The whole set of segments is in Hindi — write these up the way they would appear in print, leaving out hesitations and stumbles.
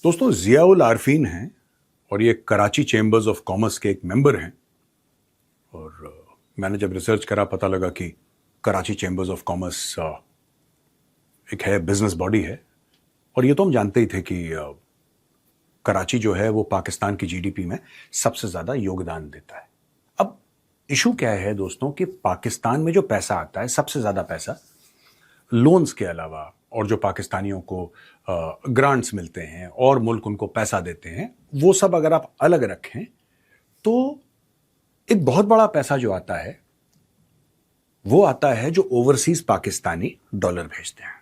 दोस्तों, जियाउल आरफीन हैं और ये कराची चैम्बर्स ऑफ कॉमर्स के एक मेंबर हैं। और मैंने जब रिसर्च करा पता लगा कि कराची चैम्बर्स ऑफ कॉमर्स एक है, बिजनेस बॉडी है। और ये तो हम जानते ही थे कि कराची जो है वो पाकिस्तान की जीडीपी में सबसे ज़्यादा योगदान देता है। अब इशू क्या है दोस्तों कि पाकिस्तान में जो पैसा आता है, सबसे ज़्यादा पैसा लोन्स के अलावा और जो पाकिस्तानियों को ग्रांट्स मिलते हैं और मुल्क उनको पैसा देते हैं, वो सब अगर आप अलग रखें तो एक बहुत बड़ा पैसा जो आता है वो आता है जो ओवरसीज पाकिस्तानी डॉलर भेजते हैं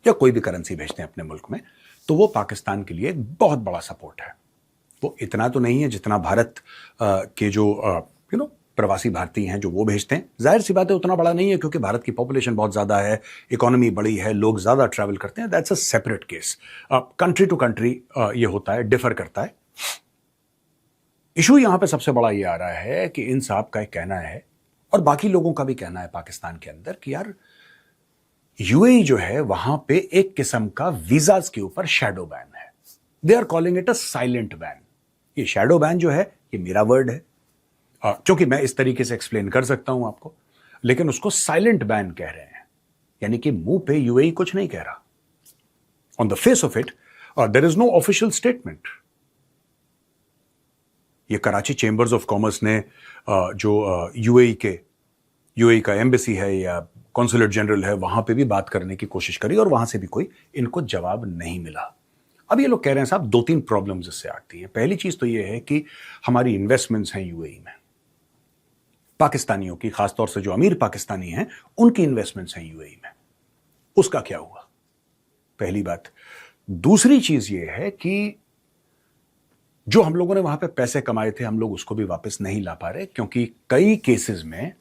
या कोई भी करेंसी भेजते हैं अपने मुल्क में, तो वो पाकिस्तान के लिए एक बहुत बड़ा सपोर्ट है। वो इतना तो नहीं है जितना भारत के जो प्रवासी भारतीय हैं जो वो भेजते हैं। जाहिर सी बात है उतना बड़ा नहीं है क्योंकि भारत की पॉपुलेशन बहुत ज़्यादा है, इकोनॉमी बड़ी है, लोग ज़्यादा ट्रैवल करते हैं। That's a separate case. Country to country ये होता है, डिफर करता है। इशू यहां पे सबसे बड़ा ये आ रहा है कि इन साहब का एक कहना है और बाकी लोगों का भी कहना है पाकिस्तान के अंदर कि यार यूएई जो है वहां पे एक किस्म का वीजाज के ऊपर शैडो बैन है। They are calling it a silent ban. ये शैडो बैन जो है ये मेरा वर्ड है क्योंकि मैं इस तरीके से एक्सप्लेन कर सकता हूं आपको, लेकिन उसको साइलेंट बैन कह रहे हैं, यानी कि मुंह पे यूएई कुछ नहीं कह रहा। On the face of it there is no official statement. ये कराची चैम्बर्स ऑफ कॉमर्स ने जो यूएई का एम्बेसी है या कॉन्सुलेट जनरल है वहां पे भी बात करने की कोशिश करी और वहां से भी कोई इनको जवाब नहीं मिला। अब ये लोग कह रहे हैं साहब दो तीन प्रॉब्लम्स इससे आती हैं। पहली चीज तो ये है कि हमारी इन्वेस्टमेंट्स हैं यूएई में, पाकिस्तानियों की, खासतौर से जो अमीर पाकिस्तानी हैं उनकी इन्वेस्टमेंट्स हैं यूएई में। उसका क्या हुआ, पहली बात। दूसरी चीज ये है कि जो हम लोगों ने वहां पे पैसे कमाए थे हम लोग उसको भी वापस नहीं ला पा रहे क्योंकि कई केसेस में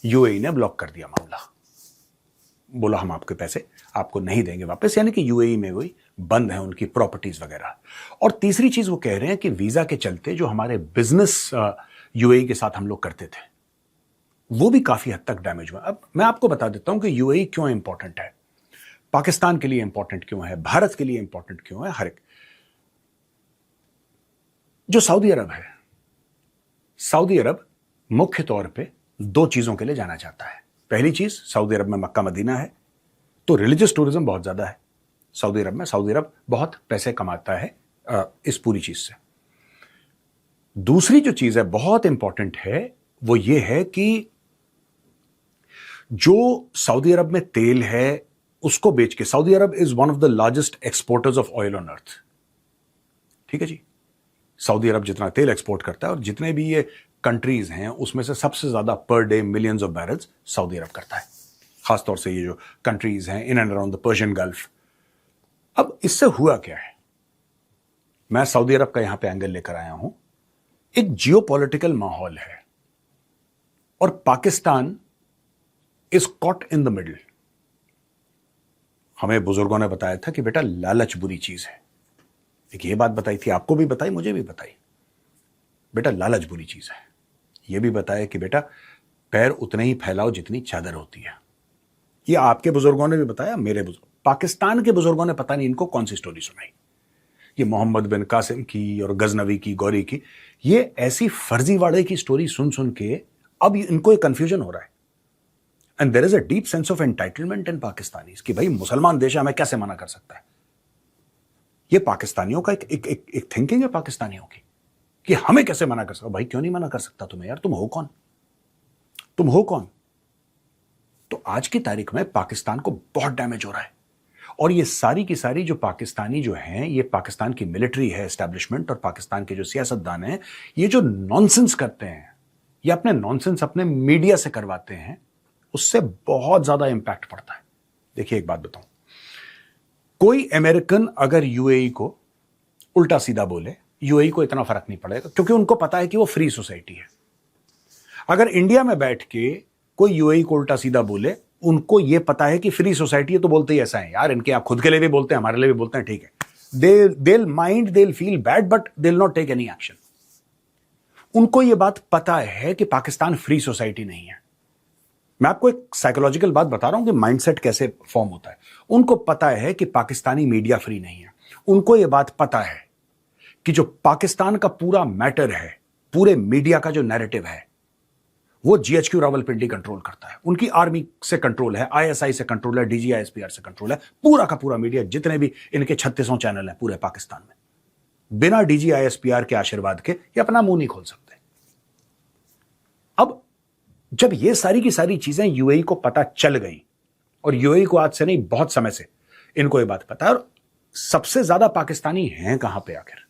यूएई ने ब्लॉक कर दिया मामला, बोला हम आपके पैसे आपको नहीं देंगे वापस, यानी कि यूएई में वही बंद है उनकी प्रॉपर्टीज वगैरह। और तीसरी चीज वो कह रहे हैं कि वीजा के चलते जो हमारे बिजनेस यूएई के साथ हम लोग करते थे वो भी काफी हद तक डैमेज हुआ। अब मैं आपको बता देता हूं कि यूएई क्यों इंपॉर्टेंट है, पाकिस्तान के लिए इंपॉर्टेंट क्यों है, भारत के लिए इंपॉर्टेंट क्यों है। हर एक जो सऊदी अरब है, सऊदी अरब मुख्य तौर पे दो चीजों के लिए जाना चाहता है। पहली चीज, सऊदी अरब में मक्का मदीना है तो रिलीजियस टूरिज्म बहुत ज्यादा है सऊदी अरब में। सऊदी अरब बहुत पैसे कमाता है इस पूरी चीज से। दूसरी जो चीज है बहुत इंपॉर्टेंट है वो ये है कि जो सऊदी अरब में तेल है उसको बेच के, Saudi Arab is one of the largest exporters of oil on earth. ठीक है जी, सऊदी अरब जितना तेल एक्सपोर्ट करता है और जितने भी ये कंट्रीज हैं उसमें से सबसे ज्यादा per day millions of barrels Saudi Arab करता है, खासतौर से ये जो कंट्रीज हैं in and around the Persian Gulf. अब इससे हुआ क्या है, मैं सऊदी अरब का यहां पे एंगल लेकर आया हूं। एक जियोपॉलिटिकल माहौल है और Pakistan is caught in the middle. हमें बुजुर्गों ने बताया था कि बेटा लालच बुरी चीज है। एक ये बात बताई थी, आपको भी बताई, मुझे भी बताई, बेटा लालच बुरी चीज है। ये भी बताया कि बेटा पैर उतने ही फैलाओ जितनी चादर होती है। ये आपके बुजुर्गों ने भी बताया, मेरे बुजुर्ग, पाकिस्तान के बुजुर्गों ने पता नहीं इनको कौन सी स्टोरी सुनाई। ये मोहम्मद बिन कासिम की और गजनवी की, गौरी की, ये ऐसी फर्जीवाड़े की स्टोरी सुन सुन के अब इनको एक कंफ्यूजन हो रहा है। And there is a deep sense of entitlement in Pakistanis कि भाई मुसलमान देश है, हमें कैसे मना कर सकता है। ये पाकिस्तानियों का एक थिंकिंग है पाकिस्तानियों की कि हमें कैसे मना कर सकता। भाई क्यों नहीं मना कर सकता तुम्हें यार, तुम हो कौन, तुम हो कौन। तो आज की तारीख में पाकिस्तान को बहुत डैमेज हो रहा है और ये सारी की सारी जो पाकिस्तानी जो हैं, ये पाकिस्तान की मिलिट्री है, एस्टैब्लिशमेंट, और पाकिस्तान के जो सियासतदान हैं, ये जो नॉनसेंस करते हैं, ये अपने नॉनसेंस अपने मीडिया से करवाते हैं, उससे बहुत ज्यादा इंपैक्ट पड़ता है। देखिए एक बात बताऊं, कोई अमेरिकन अगर यूएई को उल्टा सीधा बोले, यूएई को इतना फर्क नहीं पड़ेगा क्योंकि उनको पता है कि वो फ्री सोसाइटी है। अगर इंडिया में बैठ के कोई यूएई को उल्टा सीधा बोले, उनको ये पता है कि फ्री सोसाइटी है तो बोलते ही ऐसा है यार, इनके आप खुद के लिए भी बोलते हैं, हमारे लिए भी बोलते हैं, ठीक है। they'll mind, they'll feel bad, but they'll not take any action। उनको ये बात पता है कि पाकिस्तान फ्री सोसाइटी नहीं है। मैं आपको एक साइकोलॉजिकल बात बता रहा हूं कि माइंडसेट कैसे फॉर्म होता है। उनको पता है कि पाकिस्तानी मीडिया फ्री नहीं है, उनको यह बात पता है कि जो पाकिस्तान का पूरा मैटर है, पूरे मीडिया का जो नैरेटिव है, वो जीएचक्यू रावलपिंडी कंट्रोल करता है। उनकी आर्मी से कंट्रोल है, आईएसआई से कंट्रोल है, डीजीआईएसपीआर से कंट्रोल है। पूरा का पूरा मीडिया, जितने भी इनके 3600 चैनल हैं पूरे पाकिस्तान में, बिना डीजीआईएसपीआर के आशीर्वाद के ये अपना मुंह नहीं खोल सकते। अब जब ये सारी की सारी चीजें यूएई को पता चल गई, और यूएई को आज से नहीं बहुत समय से इनको ये बात पता है, और सबसे ज्यादा पाकिस्तानी हैं कहां पे आखिर?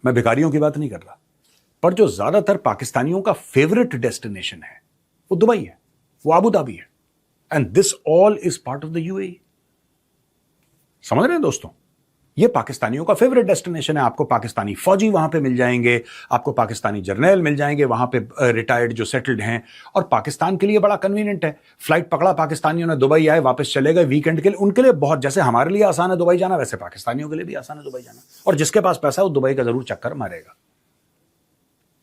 मैं भिखारियों की बात नहीं कर रहा, पर जो ज्यादातर पाकिस्तानियों का फेवरेट डेस्टिनेशन है वो दुबई है, वो अबू धाबी है, and this all is part of the UAE. समझ रहे हैं दोस्तों? ये पाकिस्तानियों का फेवरेट डेस्टिनेशन है। आपको पाकिस्तानी फौजी वहां पे मिल जाएंगे, आपको पाकिस्तानी जर्नल मिल जाएंगे वहां पे, रिटायर्ड जो सेटल्ड हैं, और पाकिस्तान के लिए बड़ा कन्वीनियंट है। फ्लाइट पकड़ा पाकिस्तानियों ने, दुबई आए, वापस चले गए वीकेंड के लिए। उनके लिए बहुत, जैसे हमारे लिए आसान है दुबई जाना, वैसे पाकिस्तानियों के लिए भी आसान है दुबई जाना। और जिसके पास पैसा है वो दुबई का जरूर चक्कर मारेगा।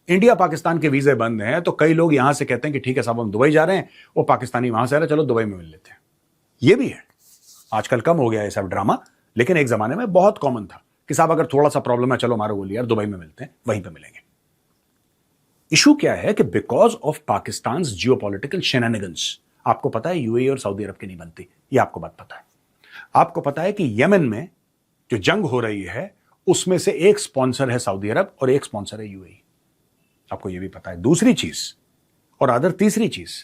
इंडिया पाकिस्तान के वीजे बंद हैं, तो कई लोग यहां से कहते हैं कि ठीक है साहब हम दुबई जा रहे हैं, वो पाकिस्तानी वहां से आ रहे हैं, चलो दुबई में मिल लेते हैं। ये भी है, आजकल कम हो गया है सब ड्रामा, लेकिन एक जमाने में बहुत कॉमन था कि साहब अगर थोड़ा सा प्रॉब्लम है, चलो मारो गोली यार, दुबई में मिलते हैं, वहीं पे मिलेंगे। इशू क्या है कि because of Pakistan geopolitical shenanigans, आपको पता है यूएई और सऊदी अरब की नहीं बनती, ये आपको बात पता है। आपको पता है कि यमन में जो जंग हो रही है उसमें से एक स्पॉन्सर है सऊदी अरब और एक स्पॉन्सर है यूएई, आपको यह भी पता है। दूसरी चीज और अदर तीसरी चीज,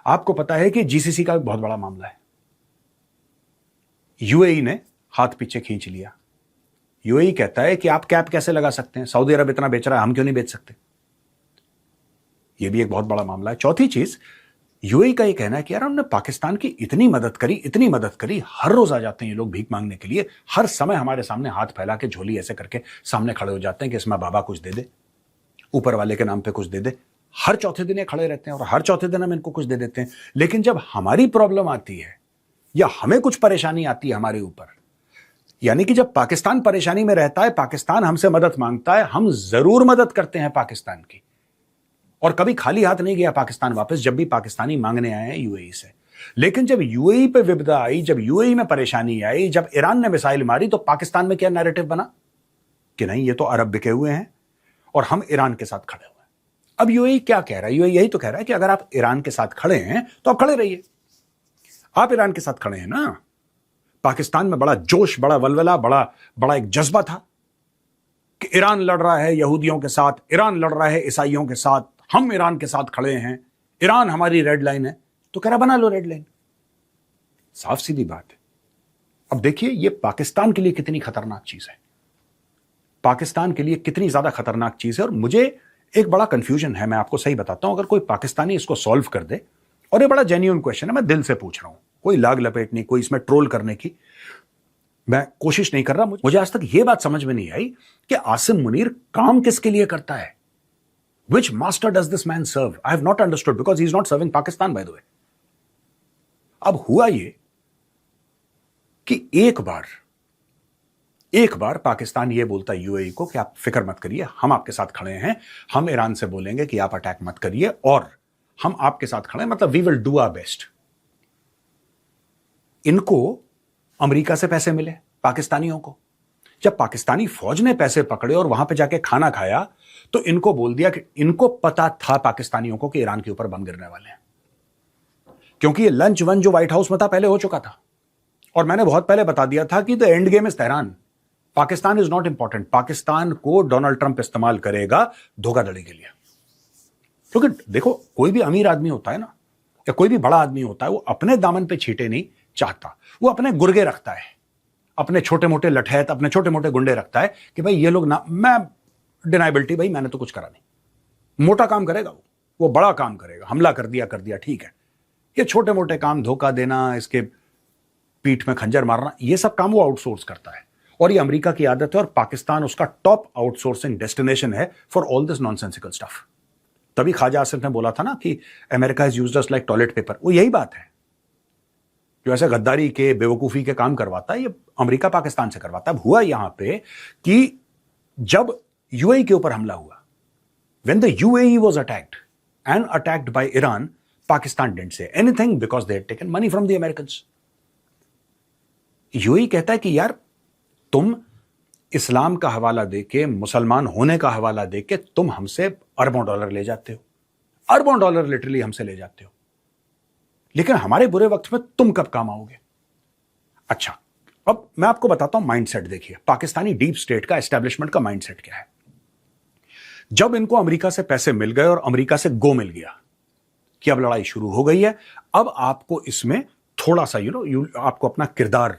आपको पता है कि जीसीसी का एक बहुत बड़ा मामला है। यूएई ने हाथ पीछे खींच लिया। यूएई कहता है कि आप कैप कैसे लगा सकते हैं, सऊदी अरब इतना बेच रहा है, हम क्यों नहीं बेच सकते? यह भी एक बहुत बड़ा मामला है। चौथी चीज, यूएई का यह कहना है कि यार हमने पाकिस्तान की इतनी मदद करी, इतनी मदद करी, हर रोज आ जाते हैं ये लोग भीख मांगने के लिए, हर समय हमारे सामने हाथ फैला के झोली ऐसे करके सामने खड़े हो जाते हैं कि इसमें बाबा कुछ दे दे, ऊपर वाले के नाम पे कुछ दे दे। हर चौथे दिन ये खड़े रहते हैं और हर चौथे दिन हम इनको कुछ दे देते हैं। लेकिन जब हमारी प्रॉब्लम आती है या हमें कुछ परेशानी आती है हमारे ऊपर, यानी कि जब पाकिस्तान परेशानी में रहता है, पाकिस्तान हमसे मदद मांगता है, हम जरूर मदद करते हैं पाकिस्तान की। और कभी खाली हाथ नहीं गया पाकिस्तान वापस, जब भी पाकिस्तानी मांगने आए हैं यूएई से। लेकिन जब यूएई पे विपदा आई, जब यूएई में परेशानी आई, जब ईरान ने मिसाइल मारी, तो पाकिस्तान में क्या नैरेटिव बना कि नहीं ये तो अरब बिके हुए हैं और हम ईरान के साथ खड़े हुए हैं। अब यूएई क्या कह रहा है? यूएई यही तो कह रहा है कि अगर आप ईरान के साथ खड़े हैं तो आप खड़े रहिए। आप ईरान के साथ खड़े हैं ना। पाकिस्तान में बड़ा जोश, बड़ा वलवला, बड़ा एक जज्बा था कि ईरान लड़ रहा है यहूदियों के साथ, ईरान लड़ रहा है ईसाइयों के साथ, हम ईरान के साथ खड़े हैं, ईरान हमारी रेड लाइन है। तो कह रहा बना लो रेड लाइन। साफ सीधी बात है। अब देखिए ये पाकिस्तान के लिए कितनी खतरनाक चीज है, पाकिस्तान के लिए कितनी ज्यादा खतरनाक चीज है। और मुझे एक बड़ा कंफ्यूजन है, मैं आपको सही बताता हूं, अगर कोई पाकिस्तानी इसको सॉल्व कर दे, और ये बड़ा जेन्युइन क्वेश्चन है, मैं दिल से पूछ रहा हूं, कोई लाग लपेट नहीं, कोई इसमें ट्रोल करने की मैं कोशिश नहीं कर रहा। मुझे आज तक यह बात समझ में नहीं आई कि आसिम मुनीर काम किसके लिए करता है। Which master does this man serve? I have not understood because he is not serving Pakistan, by the way. अब हुआ ये कि एक बार पाकिस्तान ये बोलता है यूएई को कि आप फिक्र मत करिए, हम आपके साथ खड़े हैं, हम ईरान से बोलेंगे कि आप अटैक मत करिए और हम आपके साथ खड़े हैं, मतलब we will do our best. इनको अमेरिका से पैसे मिले पाकिस्तानियों को। जब पाकिस्तानी फौज ने पैसे पकड़े और वहां पे जाके खाना खाया, तो इनको बोल दिया कि इनको पता था पाकिस्तानियों को कि ईरान के ऊपर बम गिरने वाले हैं, क्योंकि ये लंच वन जो व्हाइट हाउस में था पहले हो चुका था। और मैंने बहुत पहले बता दिया था कि the end game is Tehran, Pakistan is not important. Pakistan को डोनाल्ड ट्रंप इस्तेमाल करेगा धोखाधड़ी के लिए। क्योंकि देखो कोई भी अमीर आदमी होता है ना, या कोई भी बड़ा आदमी होता है, वो अपने दामन पे छींटे नहीं चाहता, वो अपने गुर्गे रखता है, अपने छोटे मोटे लठैत, अपने छोटे मोटे गुंडे रखता है कि भाई ये लोग ना, मैं डिनाइबिलिटी, भाई मैंने तो कुछ करा नहीं। मोटा काम करेगा वो बड़ा काम करेगा, हमला कर दिया ठीक है। ये छोटे मोटे काम, धोखा देना, इसके पीठ में खंजर मारना, ये सब काम वो आउटसोर्स करता है। और ये अमेरिका की आदत है, और पाकिस्तान उसका टॉप आउटसोर्सिंग डेस्टिनेशन है for all this nonsensical stuff. तभी ख्वाजा आसिफ ने बोला था ना कि America is used us like toilet paper. वो यही बात है, जो ऐसे गद्दारी के, बेवकूफी के काम करवाता है, ये अमेरिका पाकिस्तान से करवाता है। अब हुआ यहां पे कि जब यूएई के ऊपर हमला हुआ, when the UAE was attacked and attacked by Iran, Pakistan didn't say anything because they had taken money from the Americans. UAE कहता है कि यार तुम इस्लाम का हवाला देके, मुसलमान होने का हवाला देके तुम हमसे अरबों डॉलर ले जाते हो, अरबों डॉलर लिटरली हमसे ले जाते हो, लेकिन हमारे बुरे वक्त में तुम कब काम आओगे? अच्छा, अब मैं आपको बताता हूं माइंडसेट। देखिए, पाकिस्तानी डीप स्टेट का, एस्टेब्लिशमेंट का माइंडसेट क्या है। जब इनको अमेरिका से पैसे मिल गए और अमेरिका से गो मिल गया कि अब लड़ाई शुरू हो गई है, अब आपको इसमें थोड़ा सा आपको अपना किरदार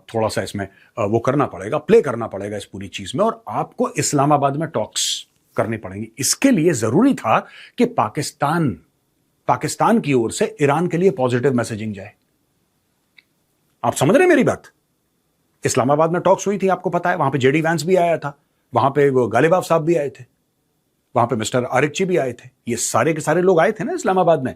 थोड़ा सा इसमें वो करना पड़ेगा, प्ले करना पड़ेगा इस पूरी चीज में, और आपको इस्लामाबाद में टॉक्स करनी पड़ेंगी। इसके लिए जरूरी था कि पाकिस्तान की ओर से ईरान के लिए पॉजिटिव मैसेजिंग जाए। आप समझ रहे हैं मेरी बात? इस्लामाबाद में टॉक्स हुई थी, आपको पता है, वहां पे जेडी वैंस भी आया था, वहां पे वो गालिबाफ साहब भी आए थे, वहां पे मिस्टर आरिकची भी आए थे। ये सारे के सारे लोग आए थे ना इस्लामाबाद में।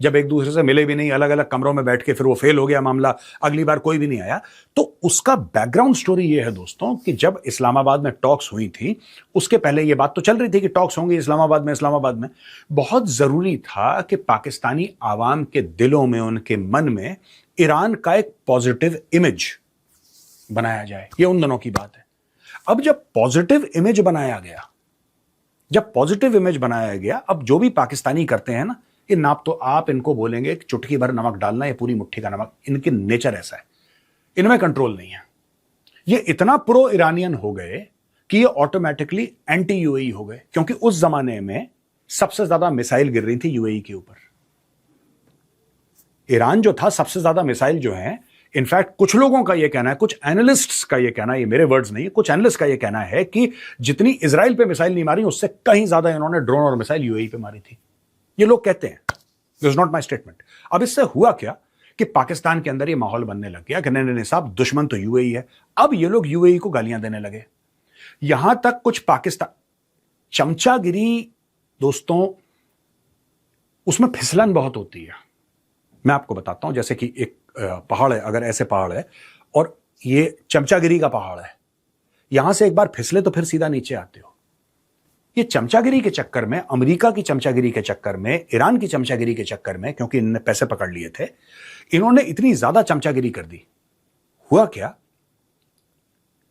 जब एक दूसरे से मिले भी नहीं, अलग अलग कमरों में बैठ के, फिर वो फेल हो गया मामला, अगली बार कोई भी नहीं आया। तो उसका बैकग्राउंड स्टोरी ये है दोस्तों कि जब इस्लामाबाद में टॉक्स हुई थी, उसके पहले ये बात तो चल रही थी कि टॉक्स होंगी इस्लामाबाद में। बहुत जरूरी था कि पाकिस्तानी आवाम के दिलों में, उनके मन में ईरान का एक पॉजिटिव इमेज बनाया जाए। ये उन दिनों की बात है। अब जब पॉजिटिव इमेज बनाया गया, अब जो भी पाकिस्तानी करते हैं ना, ये नाप तो आप इनको बोलेंगे कि चुटकी भर नमक डालना, ये पूरी मुट्ठी का नमक, इनकी नेचर ऐसा है, इनमें कंट्रोल नहीं है। ये इतना प्रो ईरानियन हो गए कि ये ऑटोमेटिकली एंटी यूएई हो गए, क्योंकि उस जमाने में सबसे ज्यादा मिसाइल गिर रही थी यूएई के ऊपर। ईरान जो था, सबसे ज्यादा मिसाइल जो है, इनफैक्ट कुछ लोगों का यह कहना है, कुछ एनालिस्ट्स का यह कहना है, ये मेरे वर्ड्स नहीं है, कुछ एनालिस्ट का यह कहना है कि जितनी इजराइल पे मिसाइल नहीं मारी, उससे कहीं ज्यादा इन्होंने ड्रोन और मिसाइल यूएई पे मारी थी। ये लोग कहते हैं, this is not my statement. अब इससे हुआ क्या कि पाकिस्तान के अंदर ये माहौल बनने लग गया कि नहीं साहब, दुश्मन तो यूएई है। अब ये लोग यूएई को गालियां देने लगे। यहां तक कुछ पाकिस्तान चमचागिरी दोस्तों, उसमें फिसलन बहुत होती है। मैं आपको बताता हूं, जैसे कि एक पहाड़ है, अगर ऐसे पहाड़ है और ये चमचागिरी का पहाड़ है, यहां से एक बार फिसले तो फिर सीधा नीचे आते हो। ये चमचागिरी के चक्कर में, अमेरिका की चमचागिरी के चक्कर में, ईरान की चमचागिरी के चक्कर में, क्योंकि इन्होंने पैसे पकड़ लिए थे, इन्होंने इतनी ज्यादा चमचागिरी कर दी। हुआ क्या,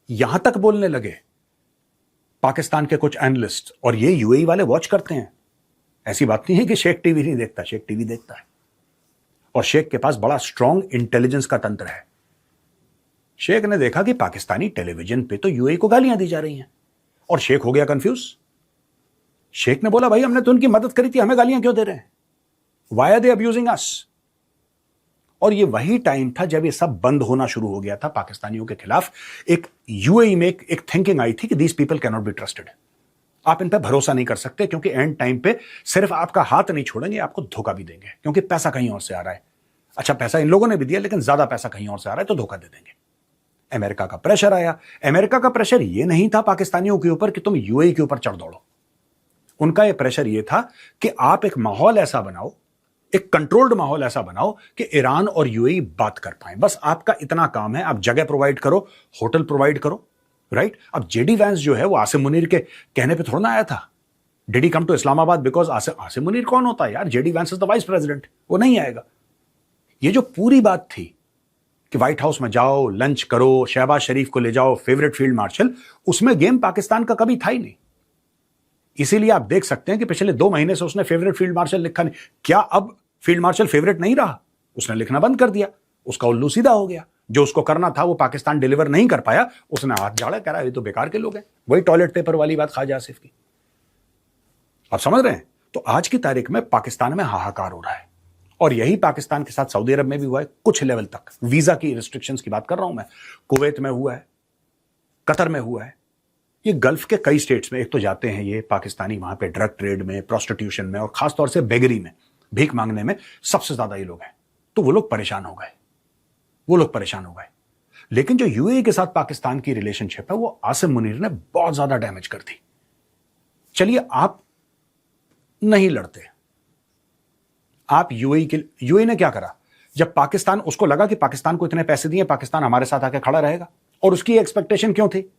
यहां तक बोलने लगे पाकिस्तान के कुछ एनालिस्ट, और ये यूएई वाले वॉच करते हैं। ऐसी बात नहीं है कि शेख टीवी नहीं देखता, शेख टीवी देखता है, और शेख के पास बड़ा स्ट्रांग इंटेलिजेंस का तंत्र है। शेख ने देखा कि पाकिस्तानी टेलीविजन पे तो यूएई को गालियां दी जा रही हैं, और शेख हो गया कंफ्यूज। शेख ने बोला, भाई हमने तो उनकी मदद करी थी, हमें गालियां क्यों दे रहे हैं? वाई आर दे अब्यूजिंग अस? और ये वही टाइम था जब ये सब बंद होना शुरू हो गया था पाकिस्तानियों के खिलाफ। एक यूएई में एक थिंकिंग आई थी कि these people can not be trusted, आप इन पर भरोसा नहीं कर सकते, क्योंकि एंड टाइम पे सिर्फ आपका हाथ नहीं छोड़ेंगे, आपको धोखा भी देंगे, क्योंकि पैसा कहीं और से आ रहा है। अच्छा, पैसा इन लोगों ने भी दिया, लेकिन ज्यादा पैसा कहीं और से आ रहा है, तो धोखा दे देंगे। अमेरिका का प्रेशर आया। अमेरिका का प्रेशर ये नहीं था पाकिस्तानियों के ऊपर कि तुम यूएई के ऊपर चढ़ दौड़ो। उनका यह प्रेशर यह था कि आप एक माहौल ऐसा बनाओ, एक कंट्रोल्ड माहौल ऐसा बनाओ कि ईरान और यूएई बात कर पाए। बस आपका इतना काम है, आप जगह प्रोवाइड करो, होटल प्रोवाइड करो, राइट? अब जेडी वैंस जो है वो आसिम मुनीर के कहने पे थोड़ा ना आया था। Did he come to Islamabad because Asim Munir कौन होता है यार? JD Vance is the vice president, वो नहीं आएगा। ये जो पूरी बात थी कि व्हाइट हाउस में जाओ, लंच करो, शहबाज शरीफ को ले जाओ, फेवरेट फील्ड मार्शल, उसमें गेम पाकिस्तान का कभी था ही नहीं। इसीलिए आप देख सकते हैं कि पिछले 2 महीने से उसने फेवरेट फील्ड मार्शल लिखा नहीं। क्या अब फील्ड मार्शल फेवरेट नहीं रहा? उसने लिखना बंद कर दिया, उसका उल्लू सीधा हो गया। जो उसको करना था वो पाकिस्तान डिलीवर नहीं कर पाया, उसने हाथ झाड़ा, कह रहा है ये तो बेकार के लोग हैं। वही टॉयलेट पेपर वाली बात ख्वाजा आसिफ की। आप समझ रहे हैं? तो आज की तारीख में पाकिस्तान में हाहाकार हो रहा है, और यही पाकिस्तान के साथ सऊदी अरब में भी हुआ है कुछ लेवल तक। वीजा की रिस्ट्रिक्शंस की बात कर रहा हूं मैं। कुवैत में हुआ है, कतर में हुआ है, ये गल्फ के कई स्टेट्स में। एक तो जाते हैं ये पाकिस्तानी वहां पे ड्रग ट्रेड में, प्रोस्टिट्यूशन में, और खासतौर से बेगरी में, भीख मांगने में सबसे ज्यादा ये लोग हैं। तो वो लोग परेशान हो गए। लेकिन जो यूएई के साथ पाकिस्तान की रिलेशनशिप है, वो आसिम मुनीर ने बहुत ज्यादा डैमेज कर दी। चलिए, आप नहीं लड़ते, आप यूएई ने क्या करा? जब पाकिस्तान, उसको लगा कि पाकिस्तान को इतने पैसे दिए, पाकिस्तान हमारे साथ आके खड़ा रहेगा। और उसकी एक्सपेक्टेशन क्यों थी?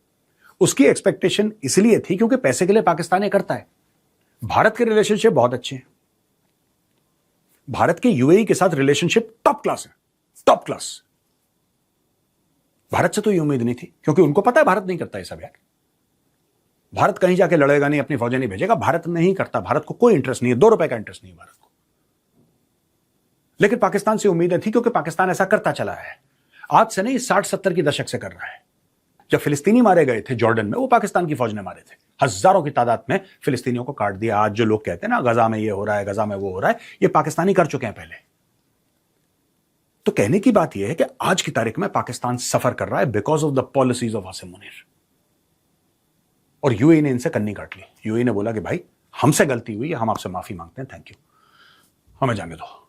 उसकी एक्सपेक्टेशन इसलिए थी क्योंकि पैसे के लिए पाकिस्तान ये करता है। भारत के रिलेशनशिप बहुत अच्छे हैं, भारत के यूएई के साथ रिलेशनशिप टॉप क्लास है, टॉप क्लास। भारत से तो ये उम्मीद नहीं थी, क्योंकि उनको पता है भारत नहीं करता ये सब यार। भारत कहीं जाके लड़ेगा नहीं, अपनी फौजें नहीं भेजेगा, भारत नहीं करता, भारत को कोई इंटरेस्ट नहीं है, 2 रुपए का इंटरेस्ट नहीं है भारत को। लेकिन पाकिस्तान से उम्मीदें थी, क्योंकि पाकिस्तान ऐसा करता चला है, आज से नहीं 60-70 की दशक से कर रहा है। जब फिलिस्तीनी मारे गए थे जॉर्डन में, वो पाकिस्तान की फौज ने मारे थे, हजारों की तादाद में फिलिस्तीनियों को काट दिया। आज जो लोग कहते हैं ना गजा में ये हो रहा है, गजा में वो हो रहा है, ये पाकिस्तानी कर चुके हैं पहले। तो कहने की बात यह है कि आज की तारीख में पाकिस्तान सफर कर रहा है because of the policies of Asim Munir. और यूएई ने इनसे कन्नी काट ली। यूएई ने बोला कि भाई हमसे गलती हुई है, हम आपसे माफी मांगते हैं, थैंक यू, हमें जाने दो।